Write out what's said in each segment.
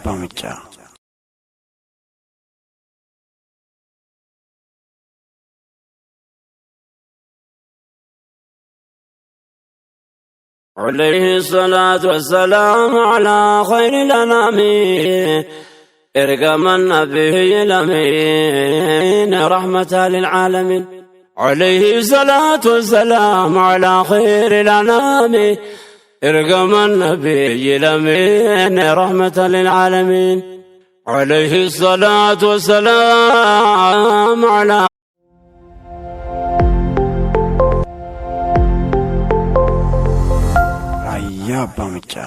Bamicha. عليه الصلاة والسلام على خير الأنام ارقم النبي الأمين رحمة للعالمين. عليه الصلاة والسلام على خير الأنام ارقم النبي الأمين رحمة للعالمين. عليه الصلاة والسلام على Bamicha.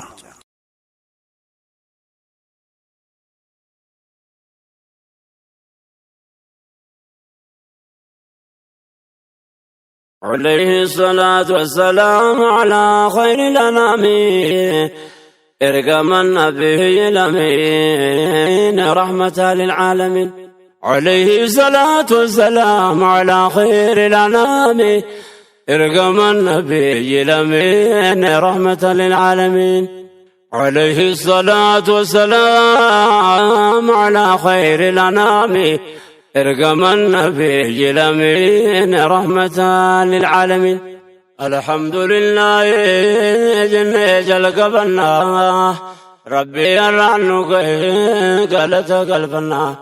عليه الصلاة والسلام على خير الأنام ارقم النبي الأمين رحمة للعالمين. عليه الصلاة والسلام على خير الأنام ارقم النبي الأمين رحمة للعالمين. عليه الصلاة والسلام على خير الأنام ارقم النبي الأمين رحمة للعالمين. الحمد لله جل قبلنا ربي الرعنق قالت قلبنا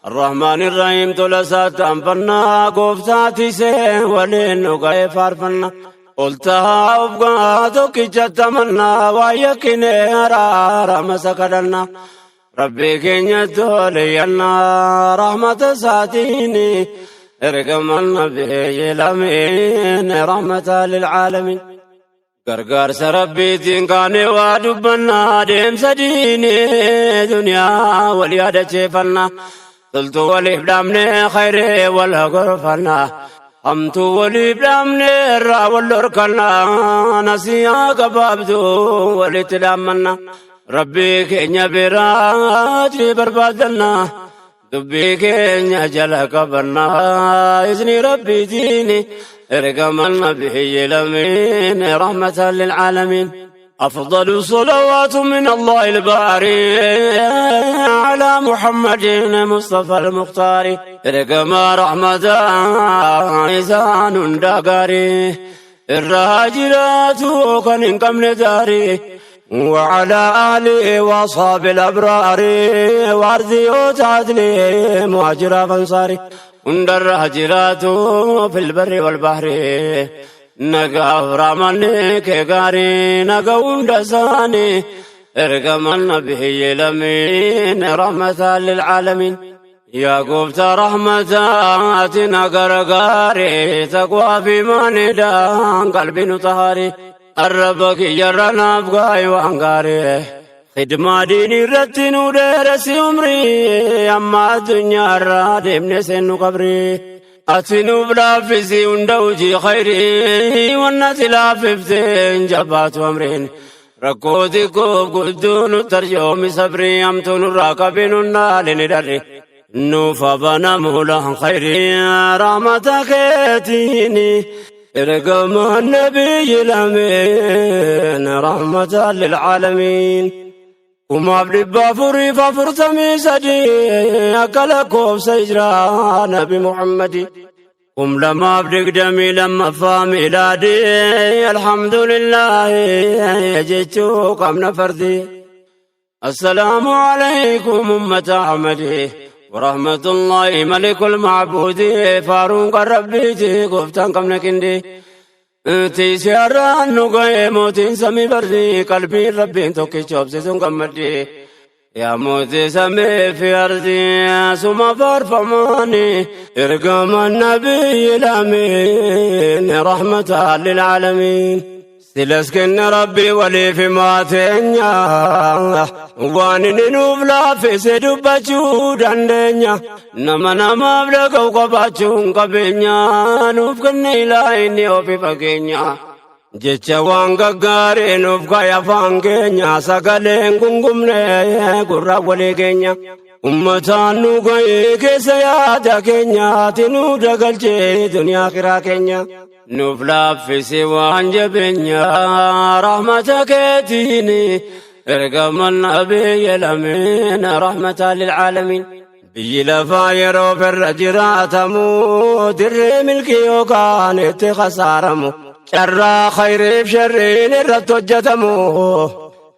الرحمن الرحيم تلسات أنفرنا قفتاتي سين ولينو قيف عرفنا قلتها أبقاتك جتمنا ويكني أرار مسكرنا ربي كن تولينا رحمة ساتيني ارقم النبي الأمين رحمة للعالمين. غرغر سربي تنقاني وادبنا ديم سديني دنيا وليادة شفنا قلت ولي بلامني خيري ولا غرفنا أمت ولي بلامني الرا والركنا نسيا قبابتو ولي تلامنا ربي كينيا براجي بربادنا دبي كينيا جلا قبرنا إذني ربي ديني ارقم النبي الأمين رحمة للعالمين. أفضل صلوات من الله الباري على محمد مصطفى المختار ارقم رحمة إنسان داقاري الراجلات كن قمن داري وعلى آله وأصحاب الأبرار وارضي وتعدلي مهاجر فانصاري اندر هجرات في البر والبحر نقا فرامني كغاري نقا وندساني ارقم النبي الأمين رحمة للعالمين. يا قبت رحمتاتنا قرقاري تقوى في ماندان قلبي نطهاري الربك جرنا بقاي وانقاري خدمة ديني رتنو درسي عمري أما الدنيا الرادي من سن قبري أتنو بلافزي وندوجي خيري والناس لاففتين جبات أمرين ركوتي كوب قدون ترجومي صبري أمتون الراقبين النال ندري نوفا بنا مولا خيري رحمتك يتيني ارقم النبي الأمين رحمة للعالمين. وما بلبا فري ففرتمي سدي أكلكم سيجرى نبي محمد لما بدك دمي لما فامي لادي الحمد لله يجيتو قمنا فردي. السلام عليكم أمة أحمد ورحمة الله ملك المعبود فاروق ربيتي قفتان قمنا كندي تيسيران نقاي موتين سمي بردي قلبي ربين توكي شوب سيسون قمدي يا موتي سمي في أرضي سما فارفماني ارقم النبي الأمين رحمة للعالمين. سلسكن ربي ولي في ماتنيا واني نوبلا في سدوباتشو داندنيا نما بلقو قباتشو قبنيا نوفكن إلهي وفي فكينيا جيتشا وانغا غاري نوفكا يفان كينيا ساقالين كنغمني قرى ولي كينيا أمتان نوغي كيسيادا كينيا تنو دقلجي دنيا خيرا كينيا نوفلا في سوان جبنيا رحمتك يتيني ارقم النبي الأمين رحمة للعالمين بيجي لفايرو في الرجراتمو دري ملكي وكان اتخسارمو شر خير بشرين الرتوجتمو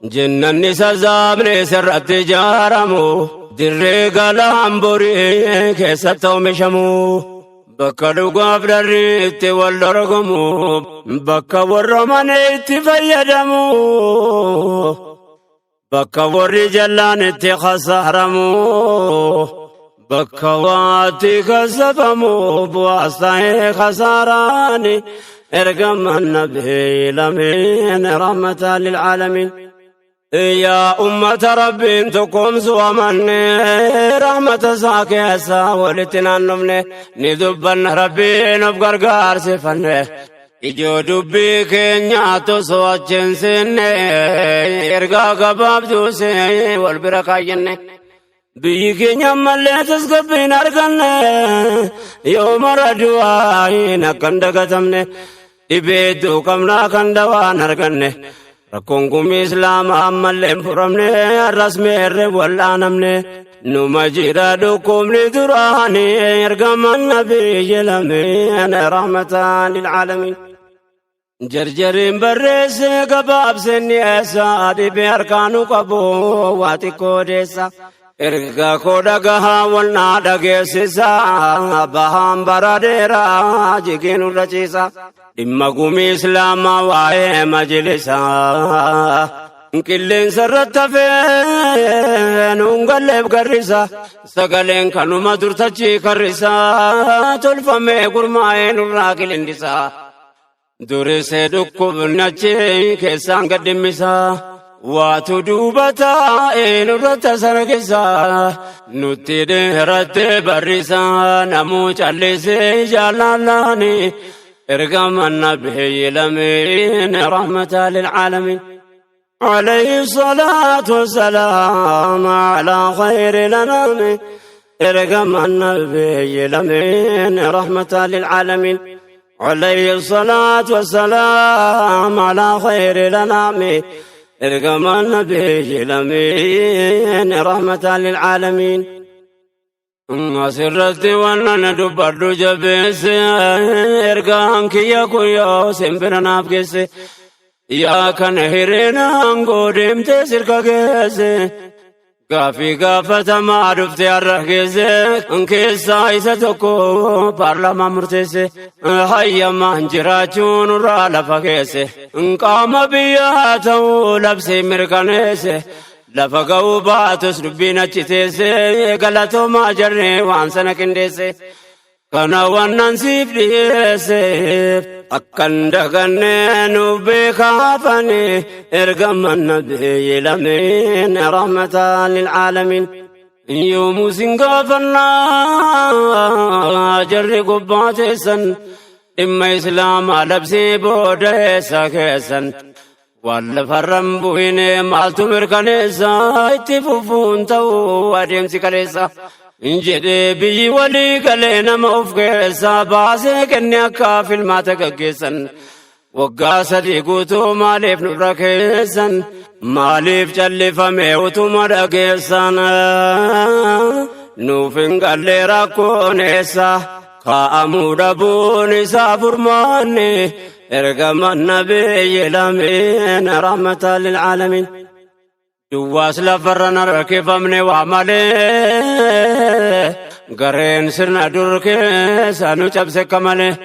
جن النساء زابني سر التجارمو دري قلام بوري كيستو مشمو بكا لقاف دريت والرقمو بكا ورماني تفيدمو بكا وري جلان اتخسارمو بكا واتي كسبمو بواسطة خساراني ارقم النبي الأمين رحمة للعالمين يا أمة ربي انتكم سوى مني رحمة ساكيسا ولتنانمني ندبن ربي نبقرقار سفني إجو دبي كينياتو سوى جنسيني ارقا قباب دوسي والبرقا جني بيكي نعمل تسقبين أرقني يوم ردواي نكندقتمني إبيدو كمنا كندوان أرقني ركونكم إسلام عمال فرمني الرسمي الربولا نمني نمجيرا دوكم لدراني ارقم النبي الأمين رحمة للعالمين جرجرين بريس قباب سني أسادي بأركانو قبو واتي كوديسا ارقا كودقها والنادا قيسيسا بهام براديرا جيكينو رجيسا إما قومي إسلاما واي مجلسا كلين سرت فين ونقلب قرسا سقلين كانوا ما درتجي كرسا تلفمي قرماين الراكل اندسا درسي دكوب نجي كيسان قدمسا واتو دوبتا إن رت سرقسا نتي دهرت برسا نمو چلسي جلالاني ارقم النبي الأمين رحمة للعالمين عليه الصلاة والسلام على خير الأنام ارقم النبي الأمين رحمة للعالمين عليه الصلاة والسلام على خير الأنام ارقم النبي الأمين رحمة للعالمين سرت وانا دبر جبس ارقام كيا كيا سمبرنا بكس يا كان هيرنا غودم تسر كاس كافي غافة ما عرفت الركز انك سايستكو بارلما مرتس هيا ما جراچون را لفكس قام بياتو لبس مركنس لفقو باتس ربنا چتيسي غلطو ما جرني وانسنا كنديسي كنا وننسيب ليسي أكن دغني نوبي خافني ارقم النبي الأمين رحمة للعالمين يوم سنقافنا جري قباتيسن إما إسلام لبسي بوديسا كيسن ولا فرم بوينه مالتو مركنيسا اتفوفون تو ادمسي كليسا انجدي بي ولي كلنا موفكيسا باسي كنيا كافل ما تككيسن وقاسا ديقوتو ماليف نبركيسن ماليف جلف ميوتو مركيسن نوفن قلي راكونيسا قامو دبوني سافرماني ارقم النبي الأمين رحمة للعالمين دواس لفرنا ركب مني وعملي قرين سرنا دركي سانو چبس كمالي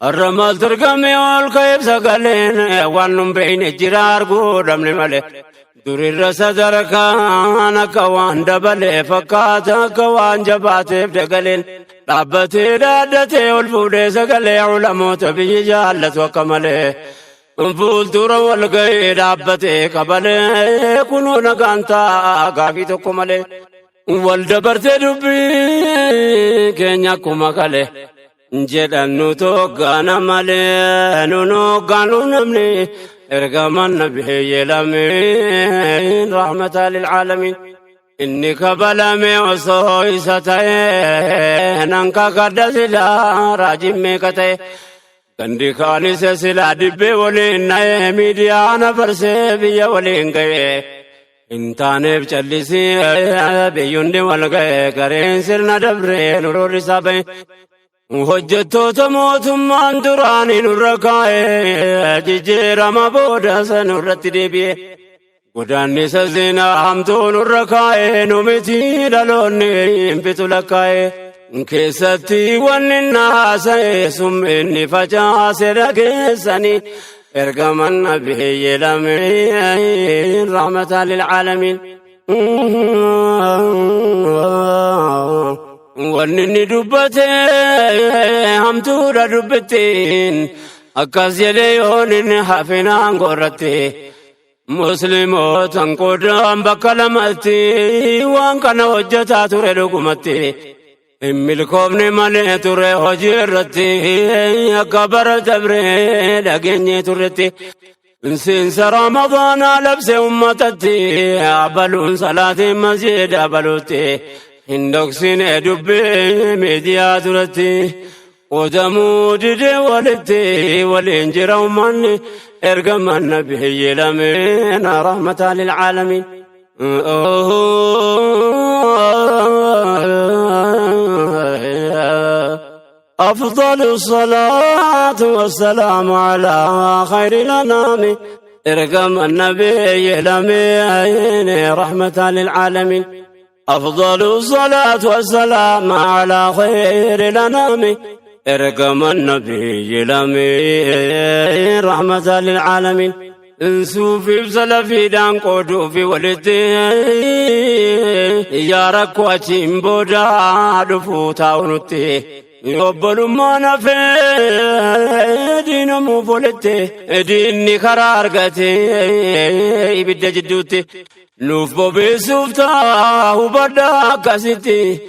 الرمال ترقمي والكيب سقلين وانم بين جرار قودم لمالي دوري الرسا دركان كوان دبالي فكاتا كوان جباتي بدقلين دابتي دادتي والفودي سقلي علموت بي جالت وكملي انفول دورا والقي دابتي قبلي كنو نقانتا قافي تكملي والدبرتي دبي كينيا كمكالي جدنو توقانا مالي نونو قانو نمني ارقم النبي الأمين رحمة للعالمين إني كبلمي وصوي ستين أنك قد سلا راجمي كتي كندي خاني سلا دبي ولين ناي ميديانا فرسي بيا ولين كي intaaneef callisii biyyundi walga'e gareen sirna dabree nuroorri sabe hojjettoota mootummaan duraanii nurra kaa'e jijjiirama booda sanurratti deebi'e godaannisa zinaa hamtuu nurra kaa'e nu miti dhaloonni hin bitu lakkaa'e keessatti wanni naasa'e summiinni facaase dhageessanii ergaman nabiyyi lameen rahmatan lilcaalamiin wanni inni dubbate hamtuudha dubbittiin akkas jedhee yoonin hafinaan gorratte muslimootan qoodaan bakka lamatti waan kana hojjetaa ture dhugumatti hin milkoofne malee ture hojii irratti akka bara dabree dhageenye turretti seensa ramadaanaa labse ummatatti abaluun salaatiin masjida abaluutti hin dhoksine dubbii miidiyaa turetti odamuu didee walitti waliin jira ummanni ergaman nabiyyi lameen rahmatan lilcaalamiin أفضل الصلاة والسلام على خير الأنام ارقم النبي لمين رحمة للعالمين أفضل الصلاة والسلام على خير الأنام ارقم النبي لمين رحمة للعالمين انسوفي بسلفي دان قدو في ولدي يا ركواتين بودا دفوتا ونتي يوبلما نفي دينمو فولتي ديني خرارغتي يبدا جدوتي نوف بوبي سوفتا وبدا كاسيتي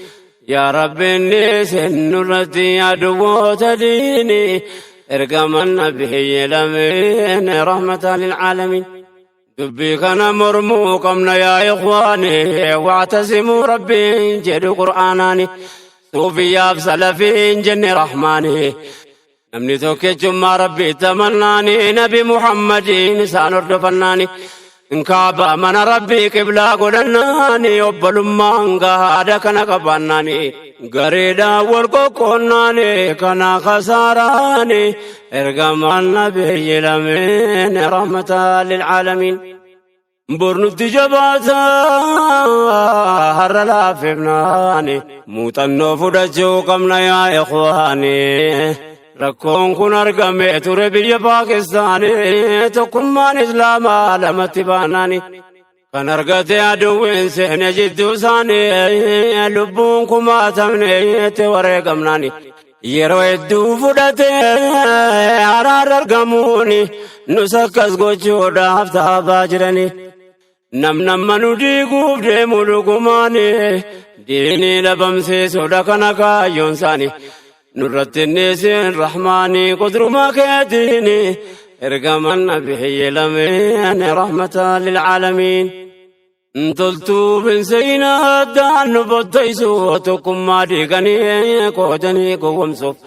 يا ربي نسنرتي عدوات ديني ارقم النبي لمن رحمة للعالمين دبي كان مرمو قمنا يا إخواني واعتصموا ربي جدو قرآناني صوفيا بسلفين جن رحماني نمني توكي جمع ربي تمناني نبي محمد نسان اردفناني انكابا من ربي قبلا قدناني وبلما هذا كان قباناني غريدا والقوناني كان خساراني ارقم النبي لمن رحمة للعالمين برنت جباتا هر لا فبناني موتنو فدجو قمنا يا إخواني ركون كن أرقمي تربي باكستاني تكمان إسلام علمت باناني كان أرقتي عدوين سهن جدو ساني لبون كما تمني توري قمناني yeroo hedduu fudhate araara argamuuni nu sakkas gochuudhaaf taabaa jirani namnamma nu diiguuf deemu dhugumaani diinii dhabamsiisuudha kana kaayyoon isaani nurratti innisin rahmaanii qudruma keetiini ergaman nabiyyi lameen rahmatan lilcaalamiin toltuu binseyna addaan nu botteysu tokkummaa diiganii qoodanii gowwomsuuf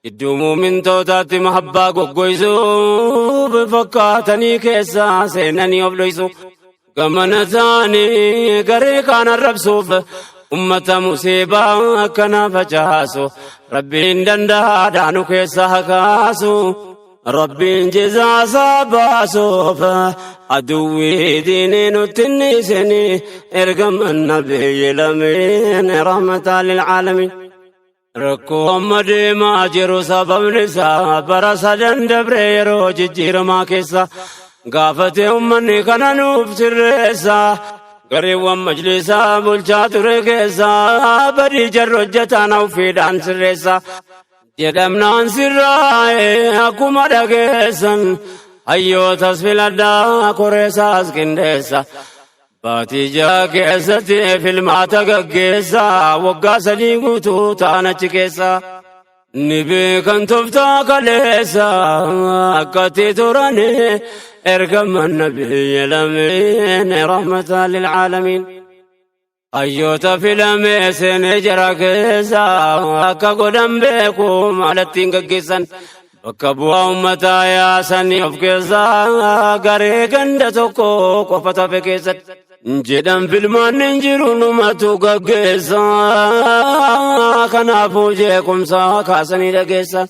idduu muumintootaatti mahabbaa goggoysuuf fakkaatanii keessaa seenanii of dhoysu gamana taanii garee kaan arrabsuuf ummata musiibaa akkana facaasu rabbiin danda'aadhaa nu keessaa hakaasu ربين جزا ساباسوف عدوي ديني نتنسني ارقم النبي لمن رحمة للعالمين ركو أمدي ما جرو سبب نسا برسا دبريرو ججير ما كيسا قافت أمني كان نوفسر ريسا قريب مجلسا بلشات ريكيسا بدي جرجتانا وفيدان سريسا jedhamnaan sirraa'e akkuma dhageessan hayyootas filadhaa koreessaas qindeessa baatii ja'a keessatti filmaata gaggeessa waggaa 3 guutuu ta'an achi keessa ni beekan toftaa kaleessa akkatti turani ergaman nabiyyi lameen rahmatan lilcaalamiin ayyoota filamee seenee jara keessa akka godhan beeku maalattiin gaggeessan bakka bu'aa ummataa yaasanii of keessaa garee ganda tokko qofa tafe keessatti jedhan filmaan hin jiru numatu gaggeessa kanaafuu jeequmsaa kaasanii dhageessa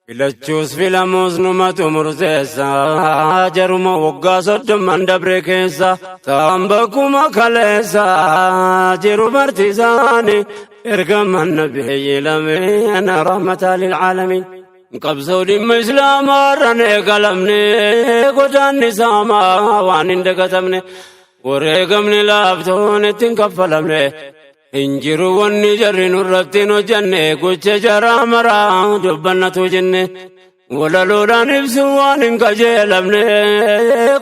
filachuus filamuus numatu murteessa jaruma waggaa 30 dabre keessa ta'an bakkuma kaleessa jiru bartiisaani ergaman nabiyyi lameen rahmatan lil'aalamiin qabsoo dhimma islaamaa irraan eegalamne godaanni saamaa waan hin dagatamne wareegamni laaftoon ittiin kaffalamne hin jiru wanni jarri nurratti hin hojjanne gocha jaraa maraa dubbannatu jenne walaloodhaan ibsu waan hin qajeelamne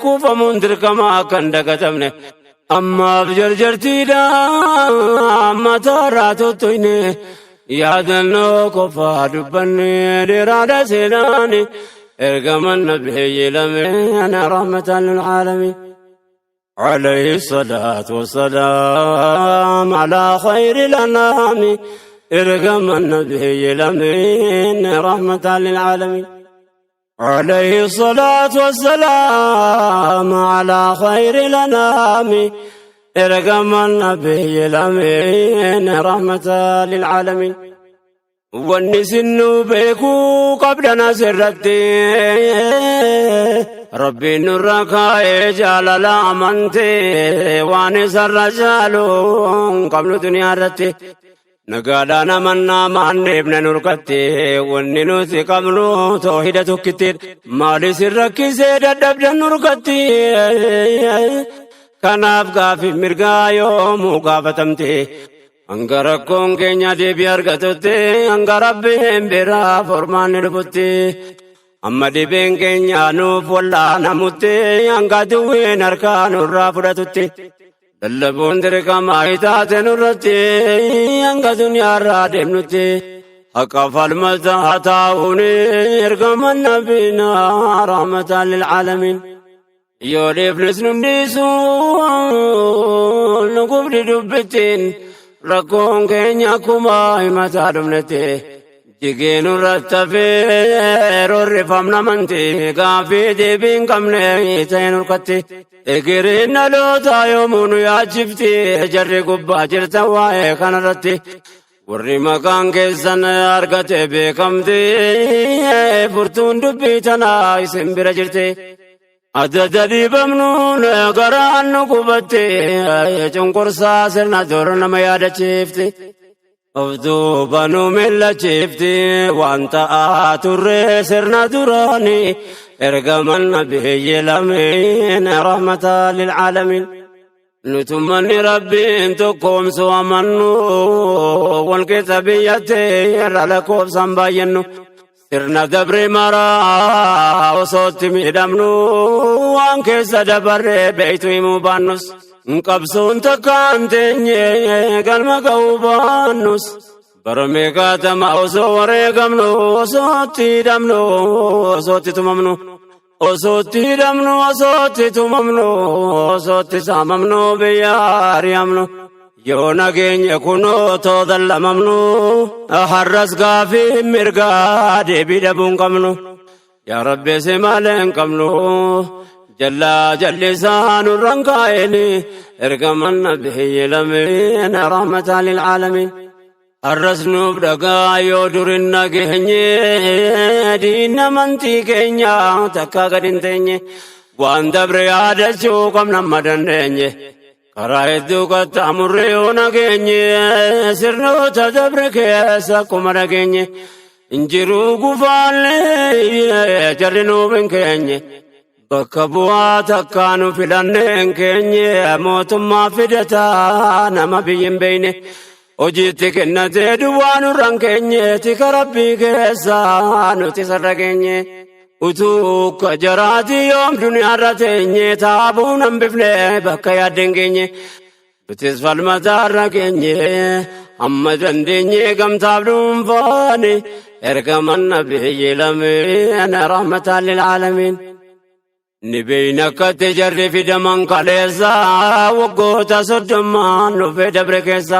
kuufamuun dirqama akka hin dagatamne ammaaf jarjartiidha mataarraa tottoyne yaadannoo qofaa dubbanne dheeraadha seenaani ergaman nabiyyi lameen rahmatan lil'aalamiin عليه الصلاة والسلام على خير الأنام ارقم النبي الأمين رحمة للعالمين عليه الصلاة والسلام على خير الأنام ارقم النبي الأمين رحمة للعالمين والنسن بيكو قبل نسرتي ربي نركا جلال أمنتي وانس الرجال قبل دنيا رتي نقادانا منا من ابن نركتي وننوسي قبل توحيدة كتير مالي سركي سيدة دبجا نركتي كناف قافي مرقا يوم قافتمتي Anga rakkoon keenya deebii argatutti anga rabbiin biraa furmaan dhufutti amma dhibeen keenya nuuf wallaanamutti anga duwwiin harkaa nurraa fudhatutti lallabuun dirqamaa taate nurratti anga duniyaarraa deemnutti haqa falmataa taa'uun ergaman nabiyinaa rahmatan lil'aalamiin yoo dhiifnis nu dhiisu nu gubdi dubbittiin rakkoon keenya akkuma himataa dhumnete jigeen irrattafee rorrifamna mante gaafii deebiin qabne ta'een urkatte egeriin dhalootaa yoomuu nu yaachifti jarri gubbaa jirtan waa'ee kanarratti warri maqaan keessan argate beekamte furtuun dubbii tanaa isin bira jirte adda dhiibamnuun garaan nu gubatte cunqursaa sirna dur nama yaadachiifte of duuba nu millachiifte waan ta'aa turre sirna duraani ergaman nabiyyi lameen rahmatan lil'aalamiin nutummanni rabbiin tokkoomsu amannu walqixa biyyatte irra lakkoofsan baay'ennu sirna dabre maraa osootti miidhamnu waan keessa dabarre beeytu himuu baannus qabsoon takkaan teenye galma ga'uu baannus bara meeqaatama osoo wareegamnu osootti hidhamnu osootti tumamnu osootti hidhamnu osootti tumamnu osootti saamamnu biyya ari'amnu yoo nageenye kunoo too dallamamnu har'as gaafii mirgaa deebii dhabuun qabnu yaa rabbi si malee hin qabnu jallaa jallisaa nurran kaa'eni ergaman nabiyyi lameen rahmatan lil'aalamiin har'as nuuf dhagaa yoo durin nageenye diinna amantii keenya takka gad hin teenye waan dabre yaadachuu qabna amma dandeenye karaa hedduu qaxxaamurre yoo nageenye sirnoota dabre keessa akkuma dhageenye injiruu gufaallee jarri nuuf hin keenye bakka bu'aa takkaa nu filanne hin keenye mootummaa fidataa nama biyyi hin beeyne hojiitti kennatee duwwaa nurran keenye tika rabbii keessa nuti sarra keenye utuu ka jaraati yoom duniyaarra teenye taabuun hambifne bakka yaadden keenye nutis falmataarra keenye amma dandeenye gamtaaf dhuunfaani ergaman nabiyyi lameen rahmatan lil'aalamiin ni beeyna akkatti jarri fidaman kaleessa waggoota 30 dhufee dabre keessa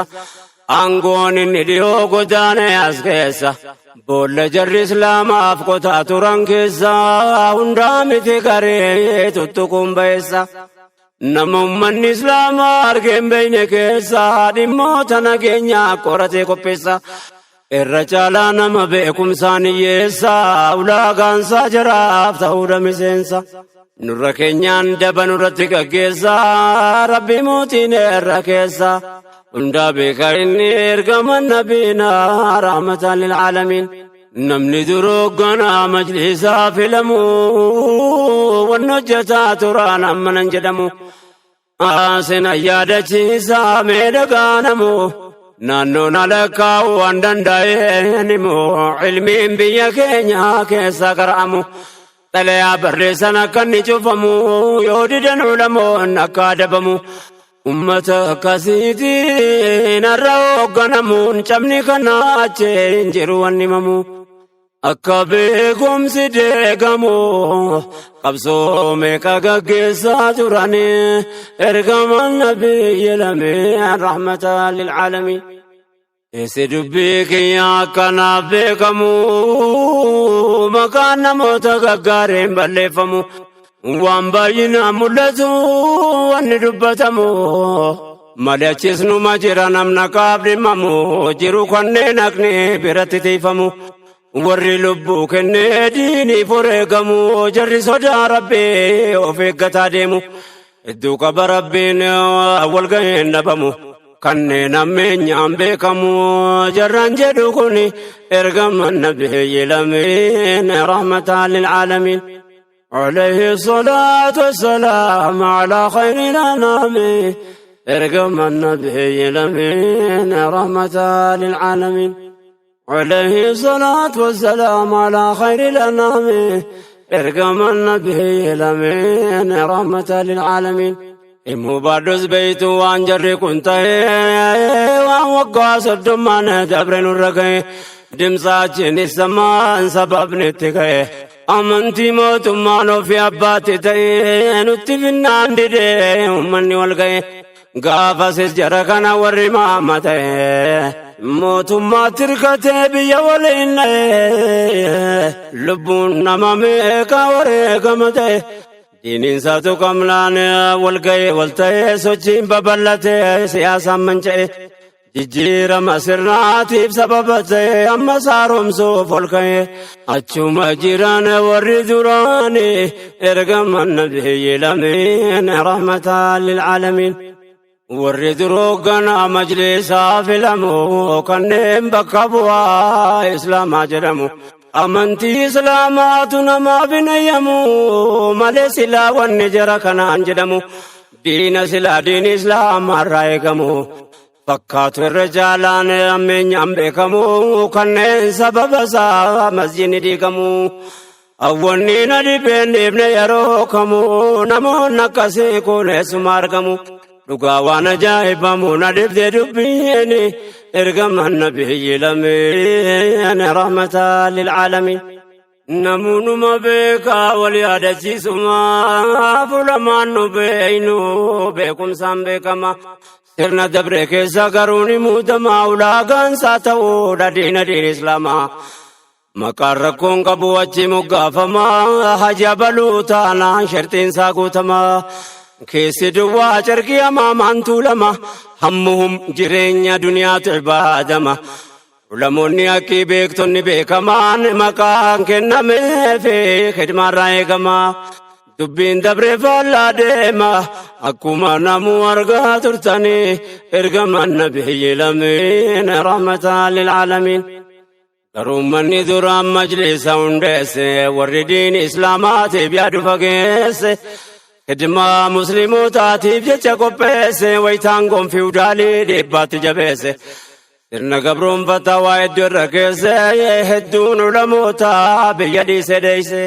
aangoon inni dhiyoo godaane as keessa boolla jarri islaamaaf qotaa turan keessa hundaa miti garee tuttuquun ba'eessa Namummaan Islaamaa argeen beeyne keessa dhimmoota nageenyaa qoratee qopheessa. Irra caalaa nama beekumsaan hiyyeessa ulaagaansaa jaraaf ta'uudha miseensa. Nurra keenyaan daba nurratti gaggeessa Rabbi mootiin irra keessa. Hundaa beeka inni ergaman nabiinaa rahmatan lil'aalamiin. Namni durooggana majlisaa filamu wanni hojjetaa turaan ammanan jedhamu. Seenaa yaadachiisaa miidhagaanamu naannoon alakkaa'u waan danda'een immoo ilmiin biyya keenya keessa qara'amu. Xalayaa barreessan akka inni cufamu yoo didan ulamoon akka adabamu. Ummata akkasiitiin har'a hoogganamuun cabni kana achee hin jiru wanni himamu. Akka beekumsi deegamu qabsoo meeqa gaggeessaa turani ergaman nabiyyi lameen rahmatan lil'aalamiin. Eessi dubbii kiyya akkanaaf beekamu maqaan namoota gaggaariin balleeffamu. Waan baay'inaan mul'atu wanni dubbatamu malee achis numa jira namna qaab dhimmamu jiru kanneen haqni biratti tiifamu. Warri lubbuu kennee diiniif wareegamu jarri sodaa Rabbii of eeggataa deemu. Iddoo qaba Rabbiin wal ga'een dhabamu kanneen ammeenyaan beekamu jarraan jedhu kun ergaman nabiyyi lameen rahmatan lil'aalamiin. عليه الصلاة والسلام على خير الأنام ارقم النبي لمين رحمة للعالمين. عليه الصلاة والسلام على خير الأنام ارقم النبي لمين رحمة للعالمين. المبارز بيت وان جري كنت وان وقاس الدمان دبرن الرقي دمساجن السمان سبب نتقي. Amantii mootummaan ofii abbaatti ta'e nutti finnaan didee uummanni wal ga'e. Gaafasis jara kana warri maama ta'e mootummaatti hirkatee biyya waliin dha'e. Lubbuun nama meeqa wareegama ta'e. Diiniinsaa tuqamnaan wal ga'e wal ta'e sochiin babal'atee siyaasaan manca'e. Jijjiirama sirnaatiif sababa ta'e amma haaromsuuf ol ka'e. Achuma jiran warri duraani ergaman nabiyyi lameen rahmatan lil'aalamiin. Warri durooggana majlisaa filamu kanneen bakka bu'aa Islaamaa jedhamu. Amantii Islaamaatu namaaf hin eeyyamu malee silaa wanni jara kanaan jedhamu. Diina silaa diini Islaamaa irraa eegamu. Fakkaatu irra jaalaan ammeenyaan beekamu kanneen sababa isaa masjidni diigamu. Awwanni na dhibeen dhiibne yeroo kamu namoonni akkasii kun eessuma argamu. Dhugaa waan ajaa'ibamu na dhibdee dubbiin ergaman nabiyyi lameen rahmatan lil'aalamiin. Namoonni beekaa wal yaadachiisuma fulamaan nu beeynu beekumsaan beekama. Sirna dabre keessa garuu ni muudama ulaagaansaa ta'uudha diina Islaamaa. Maqaan rakkoon qabu achi moggaafama haja baluu taanaan shartiinsaa guutama. Keessi duwwaa carqii amaamaan tuulama hammuhum jireenya duniyaatu ibaadama. Ulamoonni akkii beektonni beekamaan maqaan kennameefi khidmaarraa eegama. Dubbiin dabree faallaa deema akkuma namuu argaa turtani ergaman nabiyyi lameen rahmatan lil'aalamiin. Garuu manni duraan majlisa hundeesse warri diini Islaamaatiif yaadu fageesse. Khidmaa muslimootaatiif jecha qopheesse wayitaan gonfii udaalii dhibbaatti jabeesse. Sirna gabroonfataa waa hedduu irra keesse hedduun ulamoota biyya dhiise deeyse.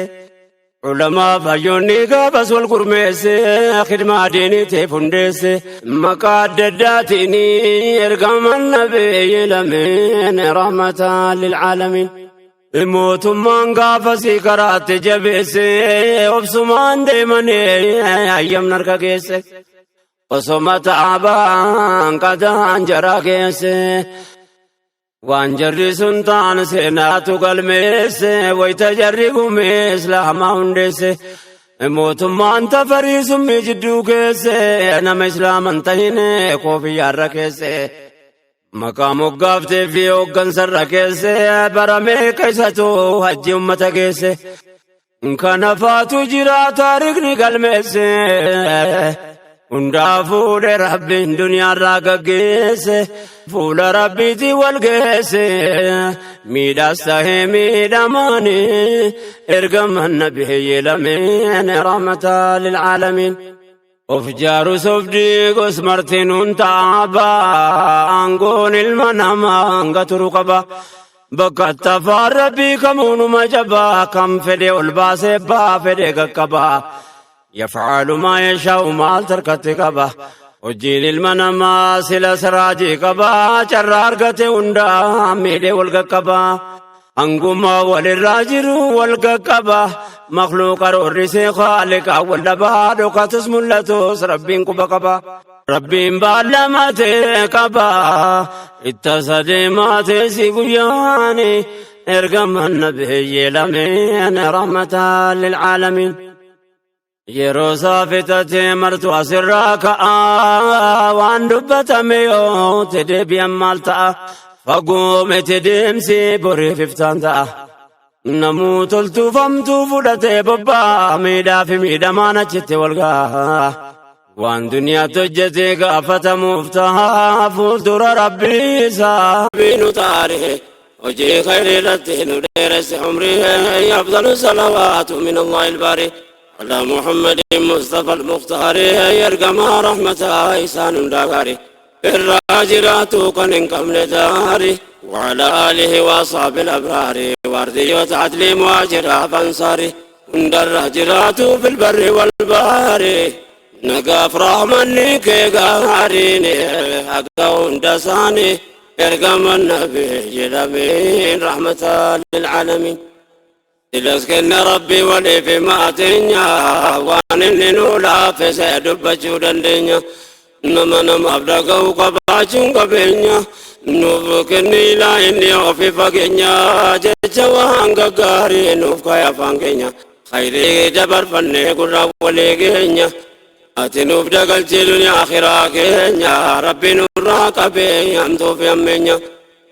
Ulamaa hayyoonni gaafas wal gurmeesse khidmaa diiniitiif hundeesse. Maqaa adda addaatiin ergaman nabiyyi lameen rahmatan lil'aalamiin. Mootummaan gaafasii karaatti jabeesse obsumaan deemanii hayyamni harka geesse. Osoma taabaan qataan jaraa keesse. Waan jarri sun taan seenaatu galmeesse wayita jarri gume Islaamaa hundeesse. mootummaan tafarii summii jidduu keesse nama islaaman tahine koofiyyaa irra keesse maqaa moggaaftee fi hooggansarra keesse baramee keessattu hajji ummata geesse kana faatu jira taariikni galmeesse hundaa fuudhe rabbiin duniyaarraa gaggeesse fuula rabbiitii wal geesse miidhaas tahee miidhamaani ergaman nabiyyi lameen rahmataa lilcaalamiin of jaaru sofdii gos martinuun taaba aangoon ilma namaa hanga turu qaba bakka tafaan rabbii kamuunuma jabaa kam fedhe ol baasee baa fedhe gaqqaba يفعل ما يشاء ما تركت كبا وجيل المنما سلا سراجي كبا جرارقت وندا ميدي والقبا أنقما وللراجر والقبا مخلوق الرسي خالق والدبا دوكات اسم اللتوس ربين كبا ربين بالمات كبا اتسدي مات سيقياني ارقم النبي لمن رحمة للعالمين yeroo saafitatti martu asirraa ka'a waan dubbatame yoo te deebi'an maal ta'a fagoo miti deemsi boriif iftaan ta'a namuu toltuufamtuu fudhatee bobbaa miidhaa fi miidhamaan achitti wal ga'a waan duniyaatti hojjetee gaafatamuuf ta'a fuuldura rabbii isaa biinu taare hojii khayrii irratti nu dheeresse umrii afdalu salawaatu min allahi ilbaari على محمد مصطفى المختار يرقم رحمة إحسان داغاري الراجرات كن كمل داري وعلى آله وأصحاب الأبرار واردي وتعدلي مواجر فانصاري عند الراجرات في البر والبحر نقاف رحمني كي قاريني أقاون دساني يرقم النبي جلبين رحمة للعالمين إلسكن ربي ولي في ماتنيا وان اللي نولا في سيدبجو دندنيا نما نما أبدقو قباچون قبينيا نوفكني لا إني وفي فقينيا جيشوان قاري نوفكا يفانكينيا خيري جبر فني قرى ولي كينيا أتي نوف دقل جيلوني آخرا كينيا ربي نورا قبينيا أمتو في أمينيا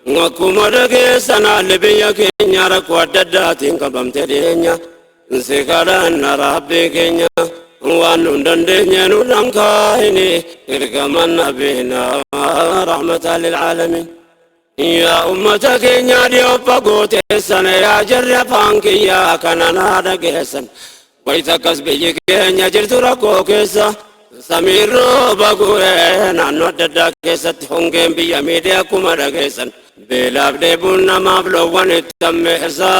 Ngakuma dage sana lebiya kenya rakwa dada tingka bamte denya sekaran narabe kenya wanu dandenya nurangka ini irgaman nabina rahmatan lil alamin ya ummata kenya dia pagote sana ya jarra pankiya kanana dage san waita kasbe kenya jirtu rako kesa samiro bagure nanu dada kesa honge biya media kuma dage san بلاب دبنا مبلغ التمحسا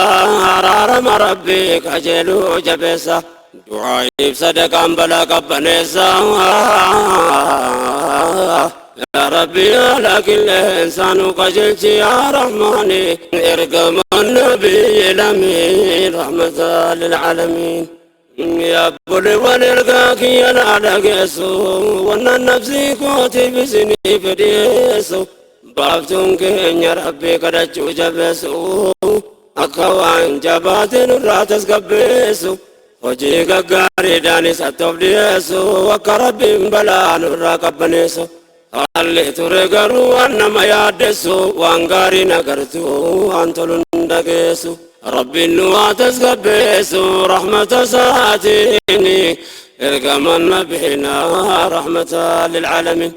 رارم ربك أجلو جبسا دعائي صدقا بلا قبنسا يا ربي على كل إنسان قجلت يا رحماني ارقم النبي لمين رحمة للعالمين يا بولي ونرقاك يا نعلقسو وانا نفسي كوتي بسني فديسو بافتون كينيا ربي كدچو جبسو أكوان جباتن راتس قبسو وجي غاري داني ستوف ديسو وكرب بلان راقبنيسو اللي ترغرو أنما يادسو وانغاري نغرتو أنتلون دقسو ربي نواتس قبسو رحمة ساتيني ارقمن بحنا رحمة للعالمين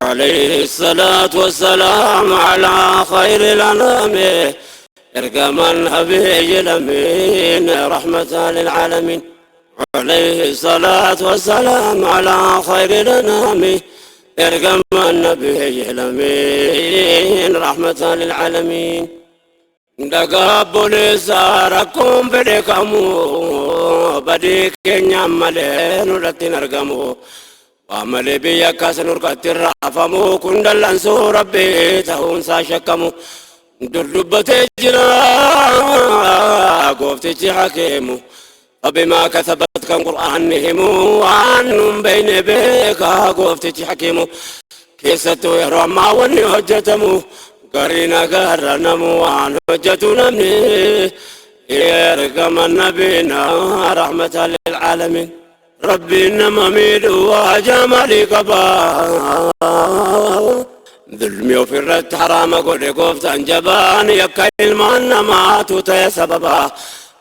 عليه الصلاة والسلام على خير الأنام ارقم النبي الأمين رحمة للعالمين عليه الصلاة والسلام على خير الأنام ارقم النبي الأمين رحمة للعالمين دقابوا لساركم بدكمو بديك نعملين ولتين ارقمو وعمل بيا كاسنور كتير رافمو كندلان سو ربي تهون ساشكمو دربت جرا قفتي حكيمو وبما كتبت كان قرآنهم وعنهم بين بيك قفتي حكيمو كيستو يرمى وني حجتمو قرينا قرنمو وعن حجتو نمني ارقم النبينا رحمة للعالمين ربي إنما ميد وجمالي قبا ظلمي وفي الرد حرام قد قفت عن جبان يكا المعنى ما توتي سببا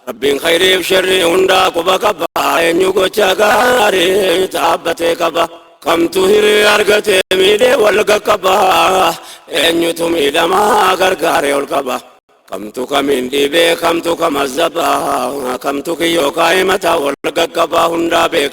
ربي خيري بشري هندا قبا قبا ينيقو تشاقاري تعبتي قبا كم تهري أرقتي ميدي والقا قبا ينيو تميد ما قرقاري والقبا كم تكمين ديبي كم تكمزبا كم تكيو قائمة والقا قبا هندا بيك